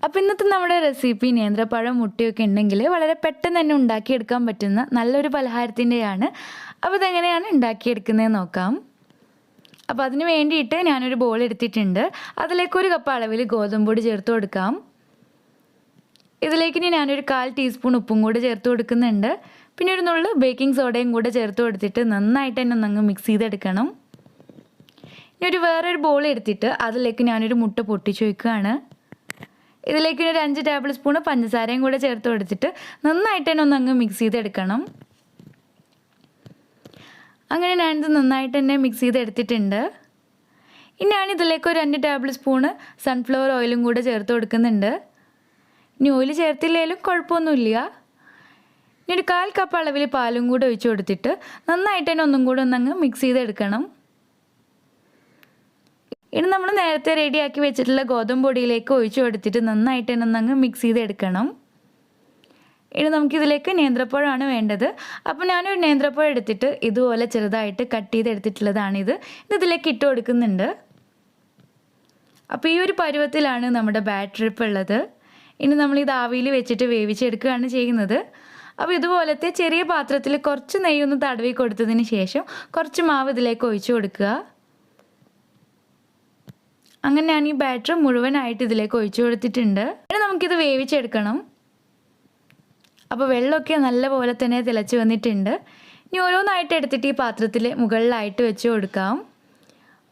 അപ്പോൾ ഇന്നത്തെ നമ്മുടെ റെസിപ്പി നേന്ത്രപ്പഴം മുട്ടയൊക്കെ ഉണ്ടെങ്കിൽ വളരെ പെട്ടെന്ന് തന്നെ ഉണ്ടാക്കിയെടുക്കാൻ പറ്റുന്ന നല്ലൊരു പലഹാരത്തിൻ്റെയാണ്. അപ്പോൾ ഇതെങ്ങനെയാണ് ഉണ്ടാക്കിയെടുക്കുന്നതെന്ന് നോക്കാം. അപ്പോൾ അതിന് വേണ്ടിയിട്ട് ഞാനൊരു ബോൾ എടുത്തിട്ടുണ്ട്. അതിലേക്ക് 1 കപ്പ് അളവിൽ ഗോതമ്പൊടി ചേർത്ത് കൊടുക്കാം. ഇതിലേക്ക് ഇനി ഞാനൊരു 1/4 ടീസ്പൂൺ ഉപ്പും കൂടെ ചേർത്ത് കൊടുക്കുന്നുണ്ട്. പിന്നെ ഒരു നുള്ളു ബേക്കിംഗ് സോഡയും കൂടെ ചേർത്ത് കൊടുത്തിട്ട് നന്നായിട്ട് തന്നെ ഒന്നങ്ങ് മിക്സ് ചെയ്തെടുക്കണം. ഇനി വേറൊരു ബോൾ എടുത്തിട്ട് അതിലേക്ക് ഞാനൊരു മുട്ട പൊട്ടിച്ച് വയ്ക്കുകയാണ്. ഇതിലേക്ക് ഒരു 5 ടേബിൾ സ്പൂൺ പഞ്ചസാരയും കൂടെ ചേർത്ത് കൊടുത്തിട്ട് നന്നായിട്ട് തന്നെ ഒന്നങ്ങ് മിക്സ് ചെയ്തെടുക്കണം. അങ്ങനെ ഞാനിത് നന്നായിട്ട് തന്നെ മിക്സ് ചെയ്തെടുത്തിട്ടുണ്ട്. ഇനി ഞാനിതിലേക്ക് ഒരു 2 ടേബിൾ സ്പൂണ് സൺഫ്ലവർ ഓയിലും കൂടെ ചേർത്ത് കൊടുക്കുന്നുണ്ട്. ഇനി ഓയിൽ ചേർത്തില്ലെങ്കിലും കുഴപ്പമൊന്നുമില്ല. ഇനി ഒരു 1/4 കപ്പ് അളവിൽ പാലും കൂടെ ഒഴിച്ച് കൊടുത്തിട്ട് നന്നായിട്ട് തന്നെ ഒന്നും കൂടെ ഒന്നങ്ങ് മിക്സ് ചെയ്തെടുക്കണം. ഇനി നമ്മൾ നേരത്തെ റെഡിയാക്കി വെച്ചിട്ടുള്ള ഗോതമ്പ് പൊടിയിലേക്ക് ഒഴിച്ച് കൊടുത്തിട്ട് നന്നായിട്ട് തന്നെ ഒന്നങ്ങ് മിക്സ് ചെയ്തെടുക്കണം. ഇനി നമുക്കിതിലേക്ക് നേന്ത്രപ്പഴമാണ് വേണ്ടത്. അപ്പോൾ ഞാനൊരു നേന്ത്രപ്പഴം എടുത്തിട്ട് ഇതുപോലെ ചെറുതായിട്ട് കട്ട് ചെയ്തെടുത്തിട്ടുള്ളതാണിത്. ഇതിലേക്ക് ഇട്ട് കൊടുക്കുന്നുണ്ട്. അപ്പോൾ ഈ ഒരു പരുവത്തിലാണ് നമ്മുടെ ബാറ്റർ ഇപ്പോൾ ഉള്ളത്. ഇനി നമ്മളിത് ആവിയിൽ വെച്ചിട്ട് വേവിച്ചെടുക്കുകയാണ് ചെയ്യുന്നത്. അപ്പോൾ ഇതുപോലത്തെ ചെറിയ പാത്രത്തിൽ കുറച്ച് നെയ്യൊന്ന് തടവി കൊടുത്തതിന് ശേഷം കുറച്ച് മാവ് ഇതിലേക്ക് ഒഴിച്ച് കൊടുക്കുക. അങ്ങനെ ഞാൻ ഈ ബാറ്റർ മുഴുവനായിട്ട് ഇതിലേക്ക് ഒഴിച്ചു കൊടുത്തിട്ടുണ്ട്. ഇനി നമുക്കിത് വേവിച്ചെടുക്കണം. അപ്പോൾ വെള്ളമൊക്കെ നല്ലപോലെ തന്നെ തിളച്ച് വന്നിട്ടുണ്ട്. ഇനി ഓരോന്നായിട്ട് എടുത്തിട്ട് ഈ പാത്രത്തിൽ മുകളിലായിട്ട് വെച്ച് കൊടുക്കാം.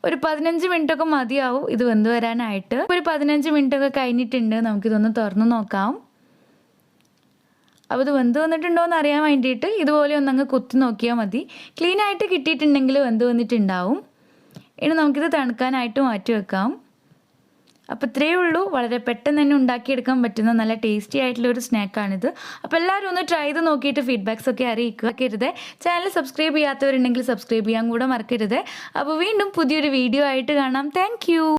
ഒരു 15 മിനിറ്റൊക്കെ മതിയാവും ഇത് വെന്ത് വരാനായിട്ട്. ഒരു 15 മിനിറ്റൊക്കെ കഴിഞ്ഞിട്ടുണ്ട്. നമുക്കിതൊന്ന് തുറന്ന് നോക്കാം. അപ്പോൾ ഇത് വെന്ത് വന്നിട്ടുണ്ടോ എന്ന് അറിയാൻ വേണ്ടിയിട്ട് ഇതുപോലെ ഒന്നങ്ങ് കുത്തി നോക്കിയാൽ മതി. ക്ലീനായിട്ട് കിട്ടിയിട്ടുണ്ടെങ്കിൽ വെന്ത് വന്നിട്ടുണ്ടാവും. ഇനി നമുക്കിത് തണുക്കാനായിട്ട് മാറ്റി വെക്കാം. അപ്പോൾ ഇത്രയേ ഉള്ളൂ. വളരെ പെട്ടെന്ന് തന്നെ ഉണ്ടാക്കിയെടുക്കാൻ പറ്റുന്ന നല്ല ടേസ്റ്റി ആയിട്ടുള്ളൊരു സ്നാക്കാണിത്. അപ്പോൾ എല്ലാവരും ഒന്ന് ട്രൈ ചെയ്ത് നോക്കിയിട്ട് ഫീഡ്ബാക്സ് ഒക്കെ അറിയിക്കരുത്. ചാനൽ സബ്സ്ക്രൈബ് ചെയ്യാത്തവരുണ്ടെങ്കിൽ സബ്സ്ക്രൈബ് ചെയ്യാൻ കൂടെ മറക്കരുത്. അപ്പോൾ വീണ്ടും പുതിയൊരു വീഡിയോ ആയിട്ട് കാണാം. താങ്ക്